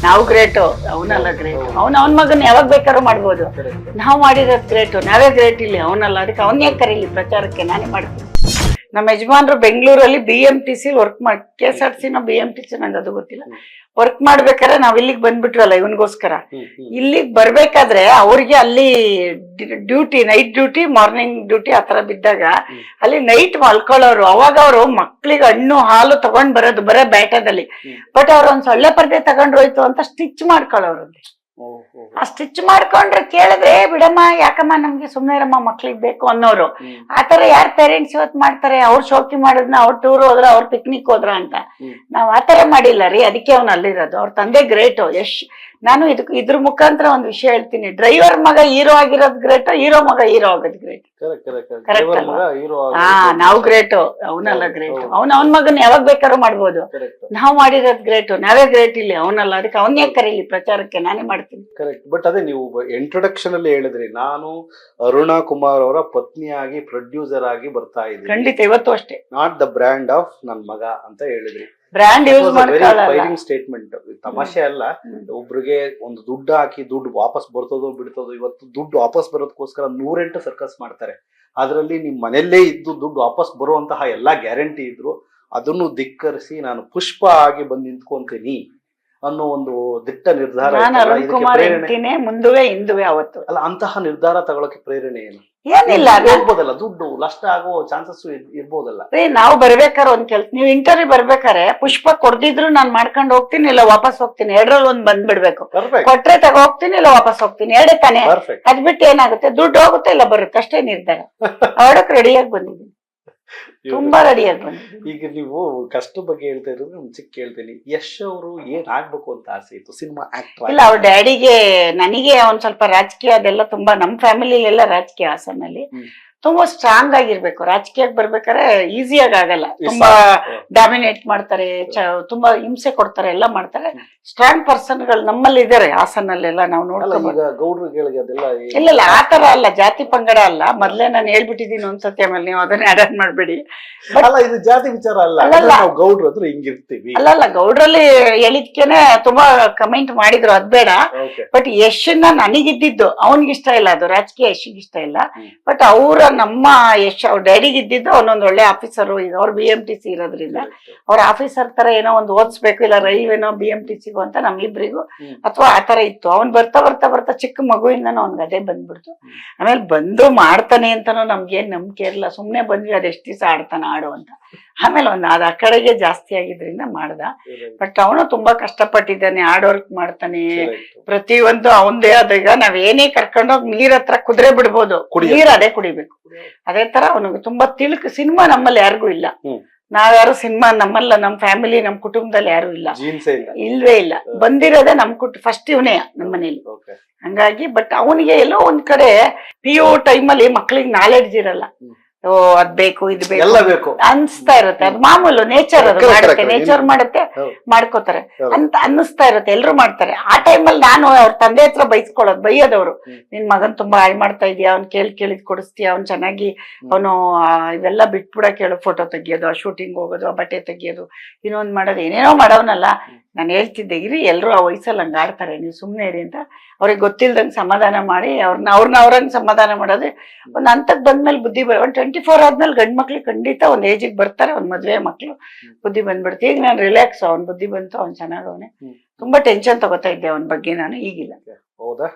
ನಾವು ಗ್ರೇಟು, ಅವನಲ್ಲ ಗ್ರೇಟ್. ಅವನ ಮಗನ್ ಯಾವಾಗ ಬೇಕಾದ್ರೂ ಮಾಡ್ಬೋದು. ನಾವು ಮಾಡಿರೋದು ಗ್ರೇಟು, ನಾವೇ ಗ್ರೇಟ್ ಇಲ್ಲಿ, ಅವನಲ್ಲ. ಅದಕ್ಕೆ ಅವನ್ ಯಾಕೆ ಕರೀಲಿ ಪ್ರಚಾರಕ್ಕೆ, ನಾನೇ ಮಾಡ್ತೀನಿ. ನಮ್ಮ ಯಜಮಾನ್ರು ಬೆಂಗಳೂರಲ್ಲಿ BMTC ವರ್ಕ್ ಮಾಡಿ, KSRTC BMTC ನಂಗೆ ಅದು ಗೊತ್ತಿಲ್ಲ, ವರ್ಕ್ ಮಾಡ್ಬೇಕಾದ್ರೆ ನಾವ್ ಇಲ್ಲಿಗೆ ಬಂದ್ಬಿಟ್ವಲ್ಲ ಇವನ್ಗೋಸ್ಕರ. ಇಲ್ಲಿಗೆ ಬರ್ಬೇಕಾದ್ರೆ ಅವ್ರಿಗೆ ಅಲ್ಲಿ duty, night duty, morning duty ಆತರ ಬಿದ್ದಾಗ ಅಲ್ಲಿ ನೈಟ್ ಮಲ್ಕೊಳ್ಳೋರು. ಅವಾಗ ಅವರು ಮಕ್ಳಿಗೆ ಹಣ್ಣು ಹಾಲು ತಗೊಂಡ್ ಬರೋದು ಬರೋ ಬ್ಯಾಟದಲ್ಲಿ. ಬಟ್ ಅವ್ರ ಒಂದ್ ಸೊಳ್ಳೆ ಪರ್ದೆ ತಗೊಂಡ್ರೋಯ್ತು ಅಂತ ಸ್ಟಿಚ್ ಮಾಡ್ಕೊಳ್ಳೋರು. ಆ ಸ್ಟಿಚ್ ಮಾಡ್ಕೊಂಡ್ರೆ ಕೇಳಿದ್ರೆ ಬಿಡಮ್ಮ, ಯಾಕಮ್ಮ ನಮ್ಗೆ ಸುಮ್ನೆ ಇರಮ್ಮ, ಮಕ್ಳಿಗೆ ಬೇಕು ಅನ್ನೋರು. ಆತರ ಯಾರ್ ಪೇರೆಂಟ್ಸ್ ಇವತ್ ಮಾಡ್ತಾರೆ? ಅವ್ರು ಶೋಕಿ ಮಾಡಿದ್ನ, ಅವ್ರ ಟೂರ್ ಹೋದ್ರ, ಅವ್ರ ಪಿಕ್ನಿಕ್ ಹೋದ್ರ ಅಂತ. ನಾವ್ ಆತರ ಮಾಡಿಲ್ಲ ರೀ. ಅದಕ್ಕೆ ಅವ್ನು ಅಲ್ಲಿರೋದು. ಅವ್ರ ತಂದೆ ಗ್ರೇಟು. ನಾನು ಇದ್ರ ಮುಖಾಂತರ ಒಂದ್ ವಿಷಯ ಹೇಳ್ತೀನಿ. ಡ್ರೈವರ್ ಮಗ ಹೀರೋ ಆಗಿರೋದ್ ಗ್ರೇಟ್, ಹೀರೋ ಮಗ ಹೀರೋ ಆಗೋದ್ ಗ್ರೇಟ್. ಕರೆಕ್ಟ್ ಅಲ್ವಾ? ಹಾ, ನಾವು ಗ್ರೇಟು, ಅವನಲ್ಲ ಗ್ರೇಟ್. ಅವನ್ ಮಗನ್ ಯಾವಾಗ ಬೇಕಾದ್ರೂ ಮಾಡ್ಬೋದು. ನಾವ್ ಮಾಡಿರೋದ್ ಗ್ರೇಟು, ನಾವೇ ಗ್ರೇಟ್ ಇಲ್ಲಿ, ಅವನಲ್ಲ. ಅದಕ್ಕೆ ಅವನ್ ಯಾಕೆ ಕರೀಲಿ ಪ್ರಚಾರಕ್ಕೆ, ನಾನೇ ಮಾಡ್ತೀನಿ. ಕರೆಕ್ಟ್. ಬಟ್ ಅದೇ ನೀವು ಇಂಟ್ರೊಡಕ್ಷನ್ ಅಲ್ಲಿ ಹೇಳಿದ್ರಿ, ನಾನು ಅರುಣಾ ಕುಮಾರ್ ಅವರ ಪತ್ನಿಯಾಗಿ ಪ್ರೊಡ್ಯೂಸರ್ ಆಗಿ ಬರ್ತಾ ಇದ್ದೀನಿ. ಖಂಡಿತ, ಇವತ್ತು ಅಷ್ಟೇ. ನಾಟ್ ದ ಬ್ರ್ಯಾಂಡ್ ಆಫ್ ನನ್ ಮಗ ಅಂತ ಹೇಳಿದ್ರಿ. Brand use firing statement. ತಮಾಷೆ ಅಲ್ಲ. ಒಬ್ರಿಗೆ ಒಂದು ದುಡ್ಡು ಹಾಕಿ ದುಡ್ಡು ವಾಪಸ್ ಬರ್ತದೋ ಬಿಡ್ತದೋ. ಇವತ್ತು ದುಡ್ಡು ವಾಪಸ್ ಬರೋದಕ್ಕೋಸ್ಕರ 108 ಸರ್ಕಸ್ ಮಾಡ್ತಾರೆ. ಅದರಲ್ಲಿ ನಿಮ್ ಮನೆಯಲ್ಲೇ ಇದ್ದು ದುಡ್ಡು ವಾಪಸ್ ಬರುವಂತಹ ಎಲ್ಲಾ ಗ್ಯಾರಂಟಿ ಇದ್ರು ಅದನ್ನು ಧಿಕ್ಕರಿಸಿ ನಾನು ಪುಷ್ಪ ಆಗಿ ಬಂದು ನಿಂತ್ಕೊಂತೀನಿ ಅನ್ನೋ ಒಂದು ದಿಟ್ಟ ನಿರ್ಧಾರ. ಮುಂದುವೆ ಹಿಂದುವೆ ಅವತ್ತು ಅಲ್ಲ, ಅಂತಹ ನಿರ್ಧಾರ ತಗೊಳಕ್ಕೆ ಪ್ರೇರಣೆ ಏನು? ಏನಿಲ್ಲ, ಹೋಗ್ಬೋದಲ್ಲ, ದುಡ್ಡು ನಷ್ಟ ಆಗೋ ಚಾನ್ಸಸ್ ಇರ್ಬೋದಲ್ಲ. ನಾವು ಬರ್ಬೇಕಾರೆ ಒಂದ್ ಕೆಲ್ಸ, ನೀವು ಇಂಟರ್ವ್ಯೂ ಬರ್ಬೇಕಾರೆ ಪುಷ್ಪ ಕೊಡ್ದಿದ್ರು ನಾನ್ ಮಾಡ್ಕೊಂಡು ಹೋಗ್ತೀನಿ, ಇಲ್ಲ ವಾಪಸ್ ಹೋಗ್ತೀನಿ. ಎರಡ್ರಲ್ಲಿ ಒಂದ್ ಬಂದ್ಬಿಡ್ಬೇಕು. ಕೊಟ್ರೆ ತಗೋ ಹೋಗ್ತೀನಿ, ಇಲ್ಲ ವಾಪಸ್ ಹೋಗ್ತೀನಿ. ಎರಡೇ ತಾನೆ. ಅದ್ ಬಿಟ್ಟು ಏನಾಗುತ್ತೆ? ದುಡ್ಡು ಹೋಗುತ್ತೆ ಇಲ್ಲ ಬರುತ್ತೆ, ಅಷ್ಟೇ ನಿರ್ಧಾರ. ಅವಡಕ್ ರೆಡಿಯಾಗಿ ಬಂದಿದ್ದೀನಿ, ತುಂಬಾ ರೆಡಿಯಾಗಿ ಬಂದಿದ್ದೀನಿ. ಈಗ ನೀವು ಕಷ್ಟ ಬಗ್ಗೆ ಹೇಳ್ತಾ ಇರೋದು ಮುಂಚೆ ಕೇಳ್ತೀನಿ, ಯಶ್ ಅವರು ಏನ್ ಆಗ್ಬೇಕು ಅಂತ ಆಸೆ ಇತ್ತು? Cinema actor? ಇಲ್ಲ, ಅವ್ರ ಡ್ಯಾಡಿಗೆ, ನನಗೆ ಒಂದ್ ಸ್ವಲ್ಪ ರಾಜಕೀಯ ಅದೆಲ್ಲ ತುಂಬಾ, ನಮ್ ಫ್ಯಾಮಿಲಿ ಎಲ್ಲ ರಾಜಕೀಯ ಹಾಸನಲ್ಲಿ ತುಂಬಾ ಸ್ಟ್ರಾಂಗ್ ಆಗಿರ್ಬೇಕು. ರಾಜಕೀಯಕ್ಕೆ ಬರ್ಬೇಕಾದ್ರೆ ಈಸಿಯಾಗಿ ಆಗಲ್ಲ. ತುಂಬಾ ಡಾಮಿನೇಟ್ ಮಾಡ್ತಾರೆ, ತುಂಬಾ ಹಿಂಸೆ ಕೊಡ್ತಾರೆ, ಎಲ್ಲ ಮಾಡ್ತಾರೆ. ಸ್ಟ್ರಾಂಗ್ ಪರ್ಸನ್ ಗಳು ನಮ್ಮಲ್ಲಿ ಇದಾರೆ ಹಾಸನಲ್ಲೆಲ್ಲ, ನಾವು ನೋಡ್ಕೋಬಹುದು. ಇಲ್ಲ ಆತರ ಅಲ್ಲ, ಜಾತಿ ಪಂಗಡ ಅಲ್ಲ. ಮೊದ್ಲೇ ನಾನು ಹೇಳ್ಬಿಟ್ಟಿದೀನಿ ಒಂದ್ಸತಿ, ಆಮೇಲೆ ನೀವು ಅದನ್ನೇ ಅಡಾಪ್ಟ್ ಮಾಡ್ಬೇಡಿ. ಇದು ಜಾತಿ ವಿಚಾರ ಅಲ್ಲ, ಗೌಡ್ರ ಹತ್ರ ಹಿಂಗಿರ್ತೀವಿ. ಅಲ್ಲ, ಗೌಡ್ರಲ್ಲಿ ಹೇಳಿದ್ಕೇನೆ ತುಂಬಾ ಕಮೆಂಟ್ ಮಾಡಿದ್ರು, ಅದ್ ಬೇಡ. ಬಟ್ ಯಶನ್ನ ನನಗಿದ್ದಿದ್ದು ಅವನ್ಗಿಷ್ಟ ಇಲ್ಲ, ಅದು ರಾಜಕೀಯ ಯಶಿಗಿಷ್ಟ ಇಲ್ಲ. ಬಟ್ ಅವ್ರ ನಮ್ಮ ಯಶ್ ಅವ್ರ ಡ್ಯಾಡಿಗೆ ಇದ್ದಿದ್ದು ಅವನೊಂದ್ ಒಳ್ಳೆ ಆಫೀಸರು. ಈಗ ಅವ್ರು BMTC ಇರೋದ್ರಿಂದ ಅವ್ರ ಆಫೀಸರ್ ತರ ಏನೋ ಒಂದು ಓದಿಸ್ಬೇಕು, ಇಲ್ಲ ರೈಲ್ವೆನೋ BMTCಗೂ ಅಂತ ನಮ್ಮಿಬ್ರಿಗೂ ಅಥವಾ ಆತರ ಇತ್ತು. ಅವ್ನ್ ಬರ್ತಾ ಬರ್ತಾ ಬರ್ತಾ ಚಿಕ್ಕ ಮಗುವಿಂದನೂ ಅವ್ನ್ಗೆ ಅದೇ ಬಂದ್ಬಿಡ್ತು. ಆಮೇಲೆ ಬಂದು ಮಾಡ್ತಾನೆ ಅಂತಾನೂ ನಮ್ಗೇನ್ ನಂಬಿಕೆ ಇರಲ್ಲ. ಸುಮ್ನೆ ಬಂದ್ವಿ, ಅದೆಷ್ಟ್ ದಿವಸ ಆಡ್ತಾನ ಆಡು ಅಂತ. ಆಮೇಲೆ ಅದ್ ಆ ಕಡೆಗೆ ಜಾಸ್ತಿ ಆಗಿದ್ರಿಂದ ಮಾಡ್ದ. ಬಟ್ ಅವನು ತುಂಬಾ ಕಷ್ಟಪಟ್ಟಿದ್ದಾನೆ, ಹಾರ್ಡ್ ವರ್ಕ್ ಮಾಡ್ತಾನೆ. ಪ್ರತಿಯೊಂದು ಅವಂದೇ ಆದ. ಈಗ ನಾವ್ ಏನೇ ಕರ್ಕೊಂಡೋಗಿ ನೀರ್ ಹತ್ರ ಕುದುರೆ ಬಿಡ್ಬೋದು, ನೀರ್ ಅದೇ ಕುಡಿಬೇಕು. ಅದೇ ತರ ಅವನಿಗೆ ತುಂಬಾ ಸಿನಿಮಾ ನಮ್ಮಲ್ಲಿ ಯಾರಿಗೂ ಇಲ್ಲ. ನಾವ್ಯಾರು ಸಿನಿಮಾ ನಮ್ಮಲ್ಲ, ನಮ್ ಫ್ಯಾಮಿಲಿ, ನಮ್ ಕುಟುಂಬದಲ್ಲಿ ಯಾರು ಇಲ್ಲ, ಇಲ್ವೇ ಇಲ್ಲ. ಬಂದಿರೋದೇ ನಮ್ ಫಸ್ಟ್ ಇವನೇ ನಮ್ಮ ಮನೇಲಿ. ಹಂಗಾಗಿ ಬಟ್ ಅವನಿಗೆ ಎಲ್ಲೋ ಒಂದ್ ಕಡೆ PU ಟೈಮಲ್ಲಿ ಮಕ್ಳಿಗೆ ನಾಲೆಡ್ಜ್ ಇರಲ್ಲ. ಅದ್ ಬೇಕು, ಇದು ಬೇಕು ಅನ್ಸ್ತಾ ಇರುತ್ತೆ. ಅದು ಮಾಮೂಲು, ನೇಚರ್. ಅದು ಮಾಡುತ್ತೆ, ನೇಚರ್ ಮಾಡುತ್ತೆ, ಮಾಡ್ಕೋತಾರೆ ಅಂತ ಅನ್ನಿಸ್ತಾ ಇರುತ್ತೆ. ಎಲ್ರು ಮಾಡ್ತಾರೆ. ಆ ಟೈಮಲ್ಲಿ ನಾನು ಅವ್ರ ತಂದೆ ಹತ್ರ ಬೈಯೋದವ್ರು, ನಿನ್ ಮಗನ್ ತುಂಬಾ ಹಾಳ್ ಮಾಡ್ತಾ ಇದೀಯ, ಅವ್ನ್ ಕೇಳಿದ್ ಕೊಡಿಸ್ತೀಯ, ಅವ್ನ್ ಚೆನ್ನಾಗಿ ಅವನು ಇವೆಲ್ಲ ಬಿಟ್ಬಿಡಕ್ ಹೇಳು, ಫೋಟೋ ತೆಗಿಯೋದು, ಆ ಶೂಟಿಂಗ್ ಹೋಗೋದು, ಆ ಬಟ್ಟೆ ತೆಗಿಯೋದು, ಇನ್ನೊಂದ್ ಮಾಡೋದು, ಏನೇನೋ ಮಾಡೋನಲ್ಲ. ನಾನು ಹೇಳ್ತಿದ್ದೆ, ಇರಿ ಎಲ್ರು ಆ ವಯಸ್ಸಲ್ಲಿ ಹಂಗ ಆಡ್ತಾರೆ, ನೀವು ಸುಮ್ನೆ ಇರಿ ಅಂತ ಅವ್ರಿಗೆ ಗೊತ್ತಿಲ್ದಂಗೆ ಸಮಾಧಾನ ಮಾಡಿ ಅವ್ರಂಗ್ ಸಮಾಧಾನ ಮಾಡೋದು. ಒಂದ್ ಹಂತಕ್ ಬಂದ್ಮೇಲೆ ಬುದ್ಧಿ ಒಂದ್ 24 ಆದ್ಮೇಲೆ ಗಂಡ್ ಮಕ್ಳಿಗೆ ಖಂಡಿತ ಒಂದ್ ಏಜಿಗೆ ಬರ್ತಾರೆ, ಒಂದ್ ಮದ್ವೆ ಮಕ್ಳು ಬುದ್ಧಿ ಬಂದ್ಬಿಡ್ತು. ಈಗ ನಾನು ರಿಲ್ಯಾಕ್ಸ್, ಅವ್ನ್ ಬುದ್ಧಿ ಬಂತು, ಅವ್ನ್ ಚೆನ್ನಾಗವನೆ. ತುಂಬಾ ಟೆನ್ಷನ್ ತಗೋತಾ ಇದ್ದೆ ಅವನ ಬಗ್ಗೆ ನಾನು, ಈಗಿಲ್ಲ. ಹೌದಾ?